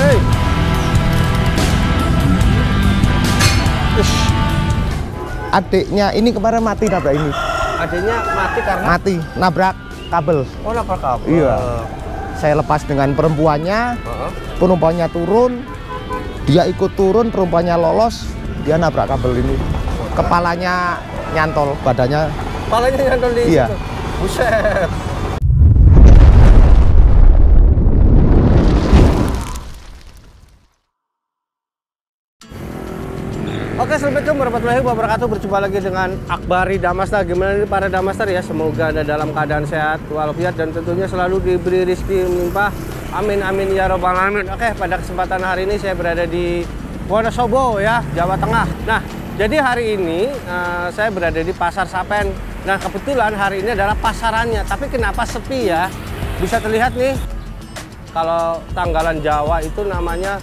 Hei. Adiknya ini kemarin mati nabrak ini. Adiknya mati karena? Mati, nabrak kabel. Oh, nabrak kabel. Iya. Saya lepas dengan perempuannya, penumpangnya turun, dia ikut turun, perempuannya lolos, dia nabrak kabel ini. Kepalanya nyantol, badannya. Kepalanya nyantol di iya. situ. Buset. Oke, assalamualaikum warahmatullahi wabarakatuh. Berjumpa lagi dengan Akbari Damastar. Gimana nih para Damastar ya? Semoga Anda dalam keadaan sehat walafiat dan tentunya selalu diberi rezeki melimpah. Amin amin ya robbal alamin. Oke, pada kesempatan hari ini saya berada di Wonosobo ya, Jawa Tengah. Nah, jadi hari ini saya berada di Pasar Sapen. Nah, kebetulan hari ini adalah pasarannya. Tapi kenapa sepi ya? Bisa terlihat nih, kalau tanggalan Jawa itu namanya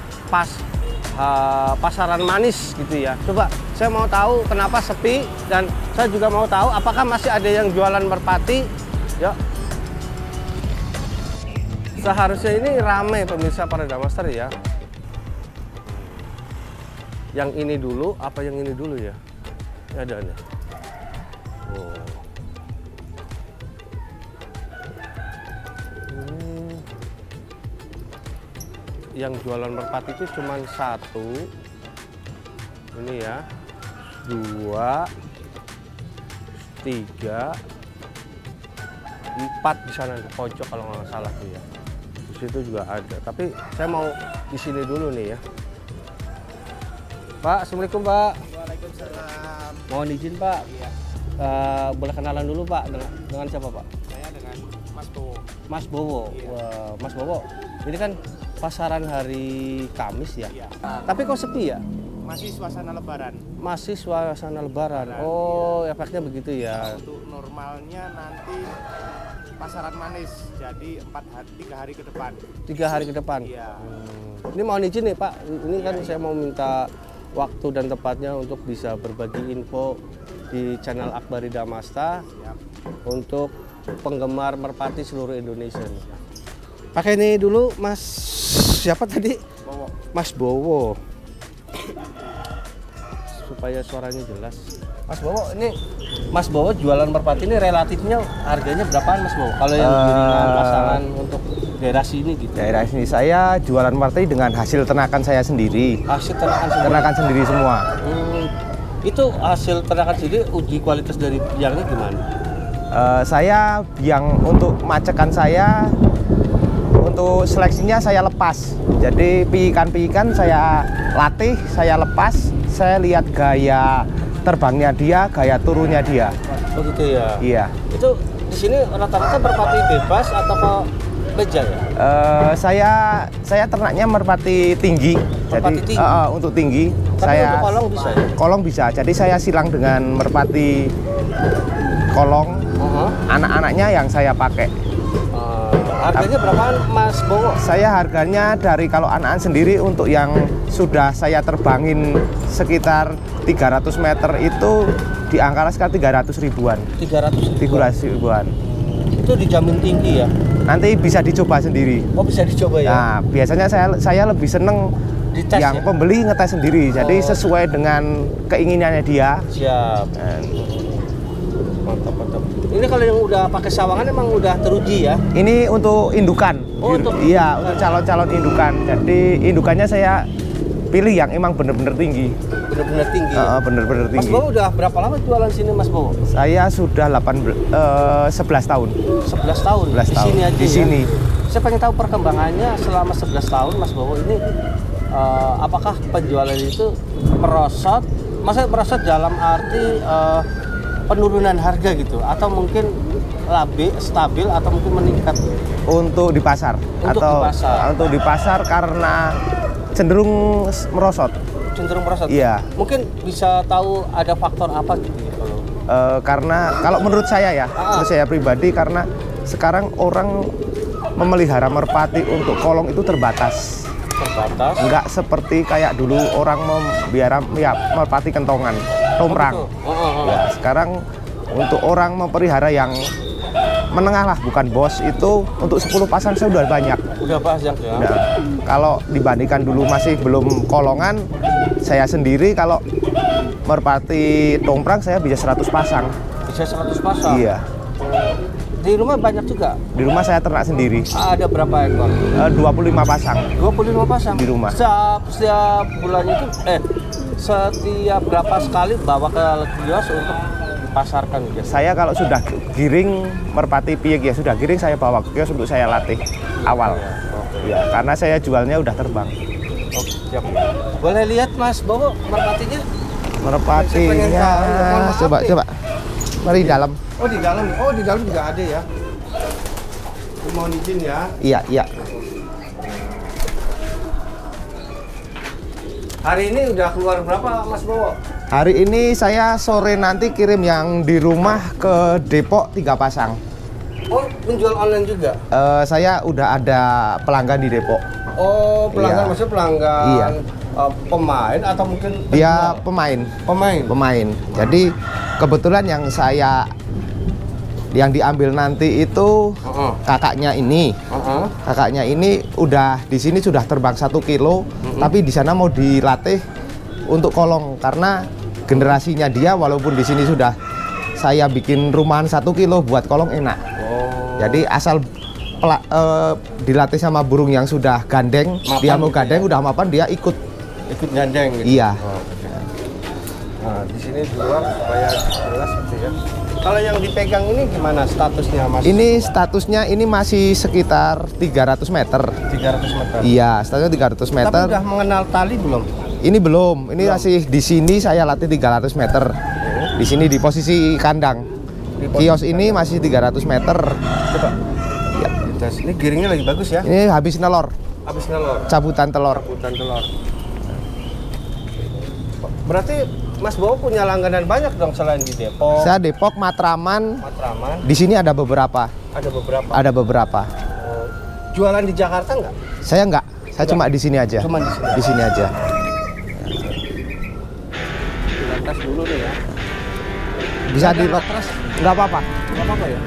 pasaran manis gitu ya. Coba saya mau tahu kenapa sepi, dan saya juga mau tahu apakah masih ada yang jualan merpati. Yuk. Seharusnya ini ramai pemirsa para Damastar ya. Yang ini dulu apa yang ini dulu ya? Ini ada nih. Oh. Yang jualan merpati itu cuma satu, ini ya, 2, 3, 4 di sana di pojok kalau nggak salah tuh ya. Di situ juga ada. Tapi saya mau di sini dulu nih ya. Pak, assalamualaikum Pak. Waalaikumsalam. Mohon izin Pak. Iya. Boleh kenalan dulu Pak dengan siapa Pak? Saya dengan Mas Bowo. Mas Bowo. Iya. Wah, Mas Bowo. Ini kan pasaran hari Kamis ya. Iya. Tapi kok sepi ya? Masih suasana Lebaran. Masih suasana Lebaran. Lebaran, Oh, efeknya begitu ya. Untuk normalnya nanti pasaran manis. Jadi 3 hari ke depan. 3 hari ke depan. Iya. Ini mau izin nih Pak. Ini kan Iya. saya mau minta waktu dan tempatnya untuk bisa berbagi info di channel Akbari Damastar Siap. untuk penggemar merpati seluruh Indonesia nih. Pakai ini dulu Mas siapa tadi? Bowo. Mas Bowo. Supaya suaranya jelas. Mas Bowo, ini Mas Bowo jualan merpati ini relatifnya harganya berapaan Mas Bowo? Kalau yang giringan pasangan untuk daerah sini gitu. Daerah sini saya jualan merpati dengan hasil ternakan saya sendiri. Hasil ternakan sendiri. Ternakan sendiri semua. Itu hasil ternakan sendiri, uji kualitas dari biangnya gimana? Saya biang untuk macekan saya, untuk seleksinya saya lepas. Jadi piikan-piikan saya latih, saya lepas, saya lihat gaya terbangnya dia, gaya turunnya dia. Oh gitu ya? Iya. Itu di sini rata-rata merpati bebas atau kok beja ya? Saya ternaknya merpati tinggi. Merpati jadi tinggi? untuk tinggi. Tapi saya untuk kolong bisa ya? Kolong bisa. Jadi saya silang dengan merpati kolong. Anak-anaknya yang saya pakai. Harganya berapaan Mas Bowo? Saya harganya dari kalau anakan sendiri untuk yang sudah saya terbangin sekitar 300 meter itu di angka sekitar 300 ribuan. 300 ribuan. Itu dijamin tinggi ya? Nanti bisa dicoba sendiri. Oh bisa dicoba ya? Nah biasanya saya lebih seneng Dites yang ya? pembeli ngetes sendiri. Jadi sesuai dengan keinginannya dia. Siap. Mantap, mantap. Ini kalau yang udah pakai sawangan emang udah teruji ya? Ini untuk indukan. Oh, untuk iya, untuk calon-calon indukan. Jadi indukannya saya pilih yang emang bener-bener tinggi. Bener-bener tinggi. Bener-bener Mas tinggi. Bowo udah berapa lama jualan sini Mas Bowo? Saya sudah 11 tahun. 11 tahun. 11 di tahun. sini aja. Di sini. Saya pengen tahu perkembangannya selama 11 tahun Mas Bowo ini. Apakah penjualan itu merosot? Maksudnya merosot dalam arti penurunan harga gitu, atau mungkin stabil atau mungkin meningkat Untuk di pasar. Untuk di pasar karena cenderung merosot. Cenderung merosot. Iya. Mungkin bisa tahu ada faktor apa gitu ya kalau? Karena kalau menurut saya ya, menurut saya pribadi, karena sekarang orang memelihara merpati untuk kolong itu terbatas. Enggak seperti kayak dulu orang memelihara merpati kentongan, tomprang. Ya, sekarang untuk orang memelihara yang menengah lah, bukan bos. Itu untuk 10 pasang saya udah banyak. Udah banyak ya. Udah. Kalau dibandingkan dulu masih belum kolongan, saya sendiri kalau merpati tongprang saya bisa 100 pasang. Bisa 100 pasang? Iya. Di rumah banyak juga? Di rumah saya ternak sendiri. Ada berapa ekor? 25 pasang. 25 pasang? Di rumah. Setiap bulannya itu, setiap berapa sekali bawa ke kios untuk dipasarkan gitu? Saya kalau sudah giring merpati piyek ya sudah giring, saya bawa ke kios untuk saya latih awal. Ya, karena saya jualnya udah terbang. Oke, siap. Boleh lihat Mas Bowo merpatinya? Merpatinya, coba. Mari di dalam. Oh di dalam, juga ada ya. Mohon izin ya. Iya. Hari ini udah keluar berapa Mas Bowo? Hari ini saya sore nanti kirim yang di rumah ke Depok 3 pasang. Oh, menjual online juga? Saya udah ada pelanggan di Depok. Oh, pelanggan, Iya. maksudnya pelanggan Iya. Pemain atau mungkin Dia penjual? pemain. Pemain. Jadi kebetulan yang diambil nanti itu kakaknya ini. Kakaknya ini udah di sini sudah terbang 1 kilo, tapi di sana mau dilatih untuk kolong karena generasinya dia walaupun di sini sudah saya bikin rumahan 1 kilo buat kolong enak. Oh. Jadi asal dilatih sama burung yang sudah gandeng, Mapan dia mau gitu gandeng ya? udah mapan dia ikut gandeng gitu. Iya. Oh, oke. Nah, di sini di luar supaya jelas gitu ya. Kalau yang dipegang ini gimana statusnya Mas? Ini statusnya ini masih sekitar 300 meter. 300 meter. Iya, statusnya 300 meter. Tapi udah mengenal tali belum? Ini belum. Ini masih di sini saya latih 300 meter. Di sini di posisi kandang. Kios ini masih 300 meter. Coba. Ya. Ini giringnya lagi bagus ya? Ini habis nelor, Habis nelor. cabutan telur. Cabutan telur. Berarti Mas Bowo punya langganan banyak dong selain di Depok, Saya Depok, Matraman. Matraman. Di sini ada beberapa. Ada beberapa. Ada beberapa. Jualan di Jakarta nggak? Saya enggak. Saya cuma di sini aja. Cuma di sini. Di sini aja. Lantas dulu nih ya. Bisa di Matras. Enggak apa-apa. Nggak apa-apa ya?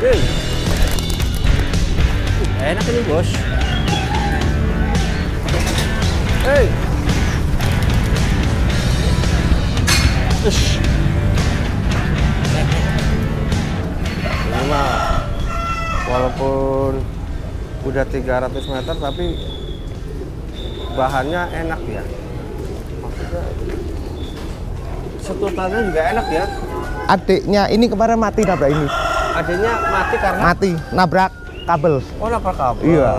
Hey. Enak ini bos. Hey. Ush. Ini mah walaupun udah 300 meter tapi bahannya enak ya. Maksudnya setutannya juga enak ya. Adiknya ini kemarin mati nabrak ini. Adanya mati karena Mati nabrak kabel. oh nabrak kabel. Iya.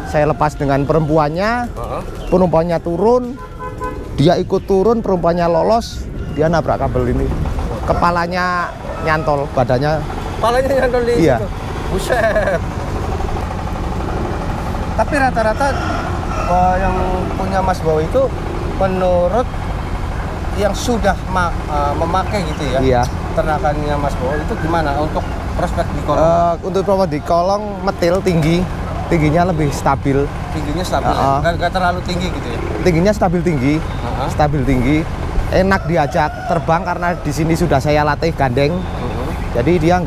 Saya lepas dengan perempuannya. Heeh. Perempuannya turun, dia ikut turun, perempuannya lolos, dia nabrak kabel ini. Kepalanya nyantol, badannya. Palanya nyantol di Iya. situ. Buset. Tapi rata-rata yang punya Mas Bowo itu menurut yang sudah memakai gitu ya. Iya. Ternakannya Mas Bowo itu gimana untuk prospek di kolong? Untuk prospek di kolong metil tingginya lebih stabil. Tingginya stabil ya? Nggak terlalu tinggi gitu ya? Tingginya stabil tinggi, Uh-huh. stabil tinggi. Enak diajak terbang karena di sini sudah saya latih gandeng. Jadi dia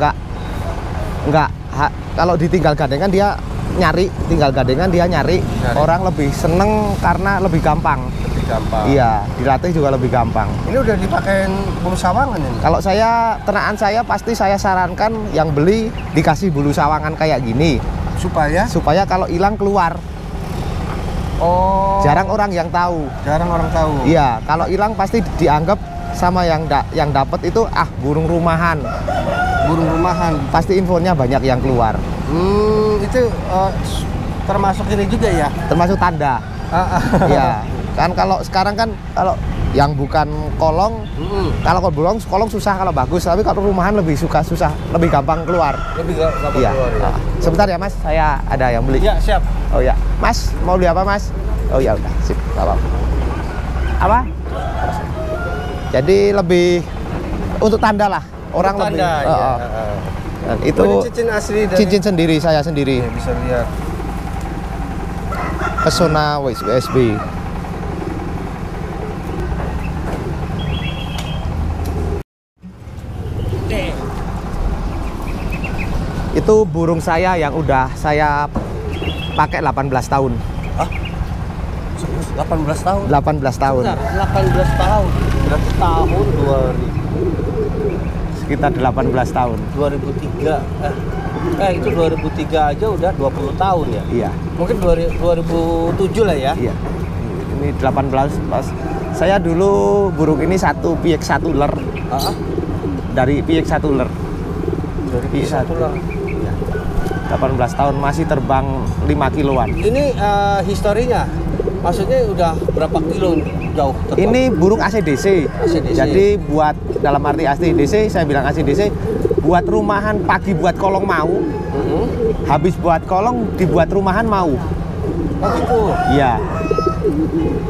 kalau ditinggal gandengan dia nyari, tinggal gandengan dia nyari. Orang lebih seneng karena lebih gampang. Lebih gampang. Iya, dilatih juga lebih gampang. Ini udah dipakein bulu sawangan ini? Kalau saya, ternakan saya pasti saya sarankan yang beli dikasih bulu sawangan kayak gini. Supaya kalau hilang keluar. Oh. Jarang orang yang tahu. Jarang orang tahu. Iya, kalau hilang pasti dianggap sama yang dapat itu burung rumahan. Burung rumahan. Pasti infonya banyak yang keluar. Itu termasuk ini juga ya? Termasuk tanda. Iya. Kan kalau sekarang kan kalau yang bukan kolong, kalau kolong susah kalau bagus, tapi kalau rumahan lebih susah, lebih gampang keluar. Lebih gampang Iya. keluar ya? Sebentar ya Mas, saya ada yang beli. Ya, siap. Oh ya, Mas mau beli apa Mas? Oh ya udah, sip, nggak apa-apa. Apa? Jadi lebih untuk tanda lah, orang Untuk lebih. tanda, ya. Dan itu Oh, ini cincin asli dari... cincin sendiri, saya sendiri. Ya, bisa lihat. Pesona WSB. Itu burung saya yang udah saya pakai 18 tahun. Hah? 18 tahun? 18 tahun. Bentar, 18 tahun. Berarti tahun 2000. Sekitar 18 tahun. 2003. Itu 2003 aja udah 20 tahun ya? Iya. Mungkin 2007 lah ya? Iya. Ini 18 pas. Saya dulu burung ini satu piek satu ler. Dari piek satu ler. Dari piek satu ler. 18 tahun masih terbang 5 kiloan. Ini historinya, maksudnya udah berapa kilo jauh terbang? Ini burung ACDC. Jadi buat dalam arti ACDC, saya bilang ACDC, buat rumahan pagi buat kolong mau, habis buat kolong dibuat rumahan mau. Oh gitu? Iya.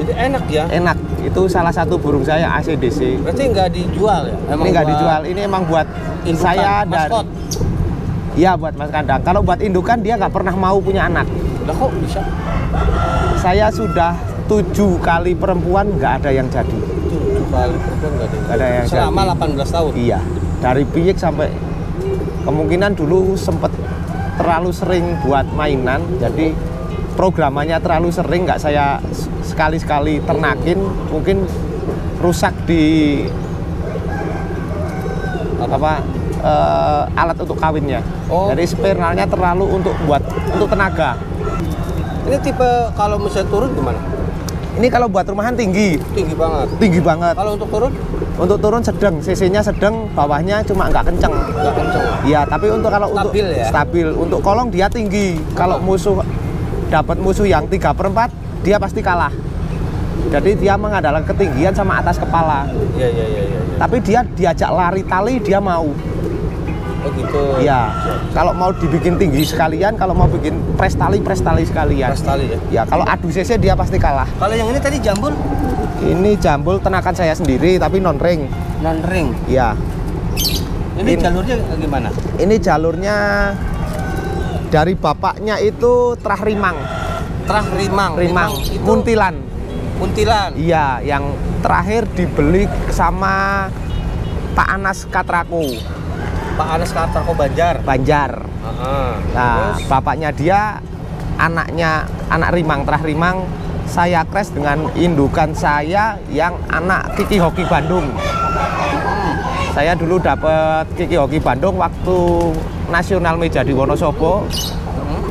Jadi enak ya? Enak. Itu salah satu burung saya ACDC. Berarti nggak dijual ya? Ini nggak dijual. Ini emang buat indukan, saya dan maskot. Iya, buat mas kandang. Kalau buat indukan dia nggak pernah mau punya anak. Lah kok bisa? Saya sudah 7 kali perempuan nggak ada yang jadi. 7 kali perempuan nggak ada yang jadi. Selama 18 tahun? Iya. Dari piek sampai kemungkinan dulu sempet terlalu sering buat mainan. Jadi programannya terlalu sering, nggak saya sekali-sekali ternakin. Mungkin rusak di alat untuk kawinnya. Jadi spiralnya terlalu untuk tenaga. Ini tipe kalau misalnya turun gimana? Ini kalau buat rumahan tinggi. Tinggi banget. Tinggi banget. Kalau untuk turun? Untuk turun sedang, cc-nya sedang, bawahnya cuma nggak kenceng. Nggak kenceng. Iya, tapi untuk kalau stabil untuk ya? Stabil. Untuk kolong dia tinggi. Kalau musuh dapat musuh yang 3/4, dia pasti kalah. Jadi dia mengandalkan ketinggian sama atas kepala. Iya. Tapi dia diajak lari tali dia mau. Oh gitu. Iya. Kalau mau dibikin tinggi sekalian, kalau mau bikin press tali sekalian. Press tali ya? Ya, kalau adu cc dia pasti kalah. Kalau yang ini tadi jambul? Ini jambul tenakan saya sendiri tapi non ring. Non ring. Iya. Ini jalurnya gimana? Ini jalurnya dari bapaknya itu Trah Rimang. Trah Rimang. Rimang. Itu Muntilan. Muntilan. Iya, yang terakhir dibeli sama Pak Anas Katrako. Pak Anas Katrako Banjar. Nah, terus bapaknya dia anak Rimang, Trah Rimang. Saya crash dengan indukan saya yang anak Kiki Hoki Bandung. Saya dulu dapat Kiki Hoki Bandung waktu nasional meja di Wonosobo.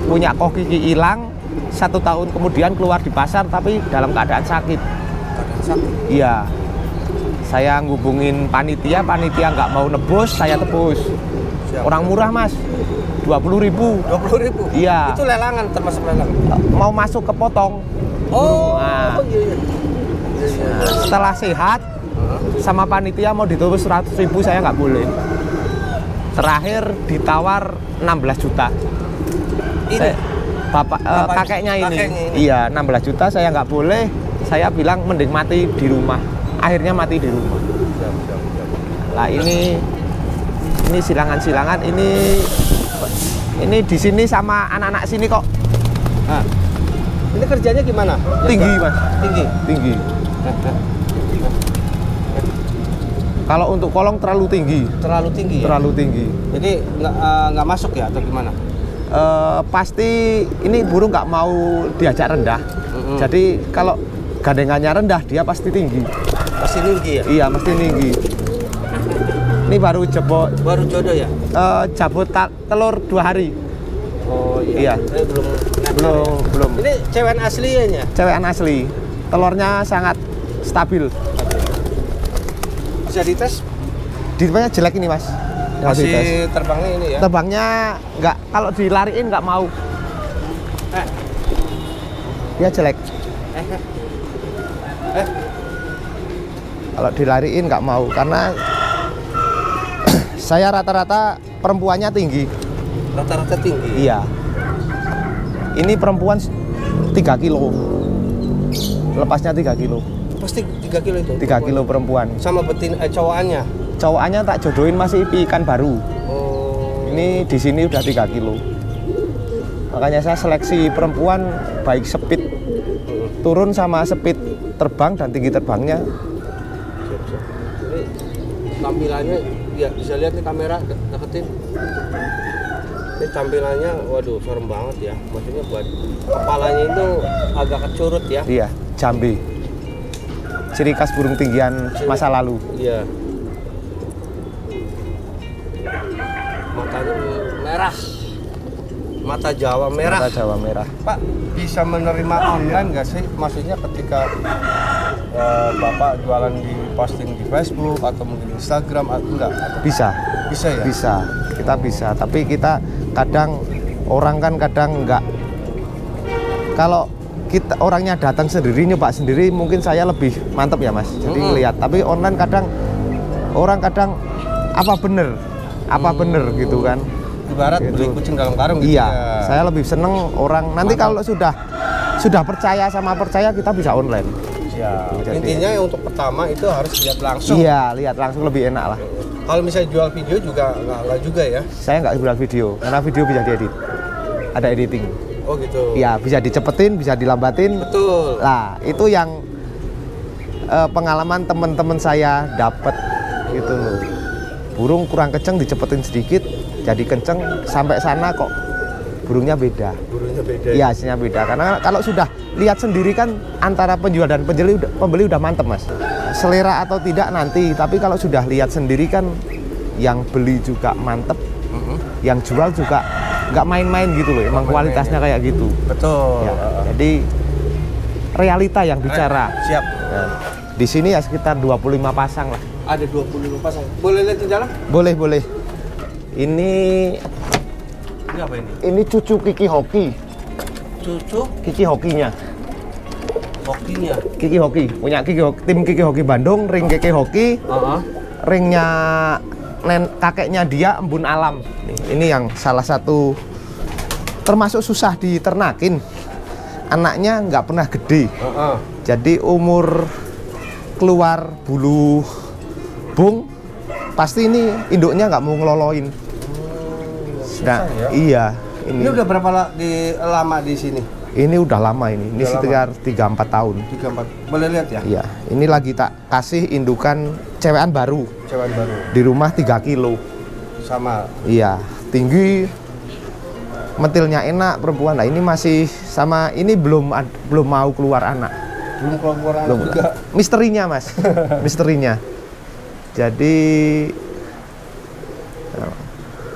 Punya kok Kiki hilang. 1 tahun kemudian keluar di pasar tapi dalam keadaan sakit. Iya. Saya ngubungin panitia nggak mau nebus, saya tebus. Orang murah mas, 20.000. 20.000? Iya. Itu lelangan, termasuk lelangan? Mau masuk ke potong. Iya. Setelah sehat, sama panitia mau ditebus 100.000, saya nggak boleh. Terakhir ditawar 16 juta. Ini? Kakeknya ini. Iya, 16 juta saya nggak boleh. Saya bilang mending mati di rumah. Akhirnya mati di rumah. Nah ini silangan-silangan ini di sini sama anak-anak sini kok. Nah, ini kerjanya gimana? Tinggi mas. Tinggi. Kalau untuk kolong terlalu tinggi. Terlalu tinggi. Ya? Terlalu tinggi. Jadi nggak masuk ya atau gimana? Pasti ini burung nggak mau diajak rendah. Jadi kalau gandengannya rendah dia pasti tinggi. Pasti tinggi ya? Iya, mesti tinggi. Ini baru jodoh ya? Jabut telur 2 hari. Oh iya. Belum. Ini cewekan aslinya? Cewekan asli. Telurnya sangat stabil. Bisa dites? Ditanya jelek ini mas. Masih terbangnya ini ya? Terbangnya nggak, kalau dilariin nggak mau. Dia jelek. Kalau dilariin nggak mau karena saya rata-rata perempuannya tinggi. Rata-rata tinggi? Iya. Ini perempuan 3 kilo. Lepasnya 3 kilo. Pasti 3 kilo itu? 3 kilo perempuan. Sama cowokannya? Cowokannya tak jodohin masih ikan baru. Ini di sini udah 3 kilo. Makanya saya seleksi perempuan baik speed turun sama speed terbang dan tinggi terbangnya. Ini tampilannya ya bisa lihat nih kamera deketin. Ini tampilannya waduh serem banget ya. Maksudnya buat kepalanya itu agak kecurut ya. Iya, Jambi. Ciri khas burung tinggian masa lalu. Iya. Matanya merah. Mata Jawa merah. Mata Jawa merah. Pak, bisa menerima online nggak sih? Maksudnya ketika Bapak jualan di posting di Facebook atau mungkin Instagram atau enggak? Bisa. Bisa ya? Bisa. Kita bisa, tapi kita kadang orang kan kadang enggak. Kalau kita orangnya datang sendiri nyoba sendiri mungkin saya lebih mantep ya Mas. Jadi ngelihat, tapi online kadang orang kadang apa bener gitu kan. Ibarat Gitu. beli kucing dalam karung gitu Iya, ya. saya lebih seneng orang nanti kalau sudah percaya sama percaya kita bisa online. Ya. Jadi- Intinya yang untuk pertama itu harus lihat langsung. Iya, lihat langsung lebih enak lah. Kalau misalnya jual video juga nggak juga ya? Saya nggak buat video karena video bisa diedit. Ada editing. Oh gitu. Iya, bisa dicepetin, bisa dilambatin. Betul. Lah, itu yang pengalaman teman-teman saya dapat gitu loh. Burung kurang kenceng dicepetin sedikit, jadi kenceng sampai sana kok burungnya beda. Burungnya beda. Iya, hasilnya beda. Karena kalau sudah lihat sendiri kan antara penjual dan pembeli udah mantep Mas. Selera atau tidak nanti, tapi kalau sudah lihat sendiri kan yang beli juga mantep, yang jual juga nggak main-main gitu loh. Emang kualitasnya kayak gitu. Betul. Ya, jadi realita yang bicara. Siap. Nah, di sini ya sekitar 25 pasang lah. Ada 25 pasang. Boleh lihat di dalam? Boleh, boleh. Ini Ini apa ini? ini cucu Kiki Hoki. Cucu Kiki Hokinya. hokinya. Kiki Hoki, punya Kiki Hoki, tim Kiki Hoki Bandung, ring Kiki Hoki. Ringnya kakeknya dia Embun Alam. Ini yang salah satu termasuk susah diternakin. Anaknya nggak pernah gede. Jadi umur keluar bulu bung pasti ini induknya nggak mau ngeloloin. Nah, ya? iya. Ini udah berapa lama di sini? Ini udah lama ini. Ini Udah sekitar 3-4 tahun. 3-4. Boleh lihat ya? Iya. Ini lagi tak kasih indukan cewekan baru. Cewek baru. Di rumah 3 kilo. Sama. Iya, tinggi, mentilnya enak perempuan. Nah ini masih sama, ini belum mau keluar anak. Belum keluar anak Belum. juga. Misterinya Mas, misterinya. Jadi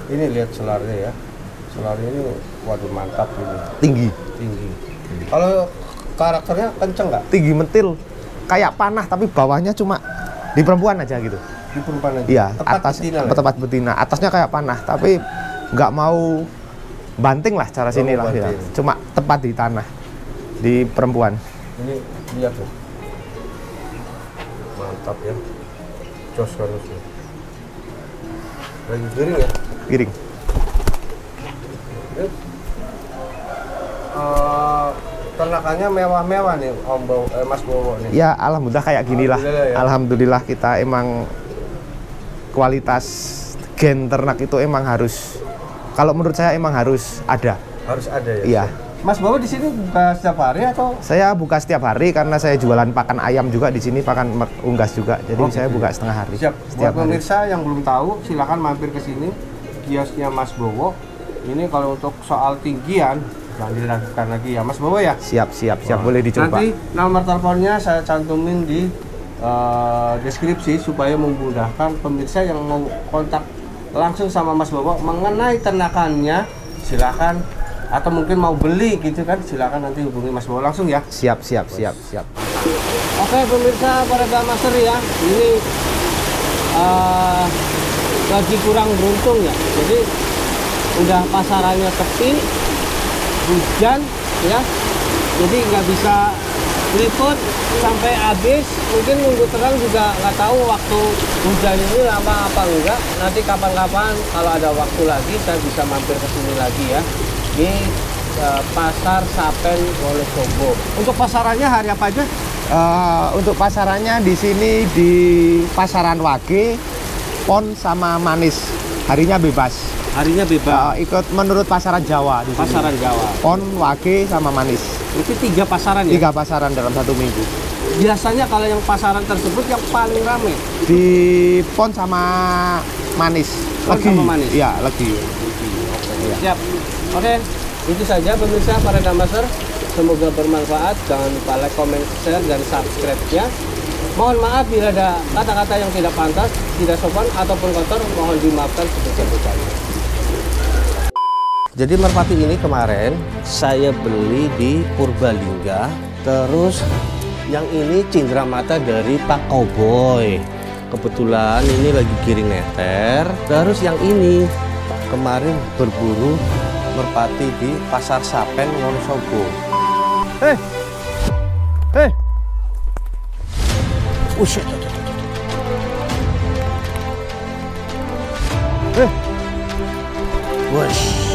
Ini lihat selarnya ya. Selarnya ini waduh mantap ini. tinggi, Kalau karakternya kenceng nggak? tinggi mentil, kayak panah tapi bawahnya cuma di perempuan aja gitu. Di perempuan aja. Iya, Tepat atas betina lah ya? tepat betina, atasnya kayak panah tapi nggak mau banting lah cara sini lah ya. banting. Cuma tepat di tanah di perempuan. Ini lihat tuh. Mantap ya. Jos harus ya. Lagi giring ya? Giring. Ini, ternakannya mewah-mewah nih Mas Bowo nih. Ya alhamdulillah kayak gini lah. Alhamdulillah ya. Alhamdulillah kita emang kualitas gen ternak itu emang harus, kalau menurut saya emang harus ada. Harus ada ya. Iya. Mas Bowo di sini buka setiap hari atau? Saya buka setiap hari karena saya jualan pakan ayam juga di sini, pakan unggas juga. Jadi Oh, saya gitu buka ya. setengah hari. Siap. Setiap Buat hari. pemirsa yang belum tahu, silakan mampir ke sini kiosnya Mas Bowo. Ini kalau untuk soal tinggian jangan diragukan lagi ya Mas Bowo ya. Siap, siap, siap. Boleh dicoba. Nanti nomor teleponnya saya cantumin di deskripsi supaya memudahkan pemirsa yang mau kontak langsung sama Mas Bowo mengenai ternakannya. Silakan, atau mungkin mau beli gitu kan, silakan nanti hubungi Mas Bowo langsung ya. Siap, siap, siap, siap. Oke pemirsa para Damaster ya, ini lagi kurang beruntung ya. Jadi udah pasarannya tepi, hujan ya, jadi nggak bisa liput sampai habis. Mungkin nunggu terang juga nggak tahu waktu hujan ini lama apa enggak. Nanti kapan-kapan kalau ada waktu lagi saya bisa mampir ke sini lagi ya, di Pasar Sapen Wonosobo. Untuk pasarannya hari apa aja? Untuk pasarannya di sini di Pasaran Wage, Pon sama Manis. Harinya bebas. Harinya bebas. Ikut menurut pasaran Jawa di sini. Pasaran Jawa. Pon, Wage, sama Manis. Itu 3 pasaran ya? 3 pasaran dalam 1 minggu. Biasanya kalau yang pasaran tersebut yang paling rame Di Pon sama Manis. Pon sama Manis? Iya, Legi. Oke. Siap. Oke, itu saja pemirsa para Damaster. Semoga bermanfaat. Jangan lupa like, comment, share, dan subscribe-nya. Mohon maaf bila ada kata-kata yang tidak pantas, tidak sopan, ataupun kotor. Mohon dimaafkan sebesar-besarnya. Jadi merpati ini kemarin saya beli di Purbalingga. Terus yang ini cindramata dari Pak Cowboy. Kebetulan ini lagi giring neter. Terus yang ini kemarin berburu merpati di Pasar Sapen Wonosobo. Hei. Usyik. Wush.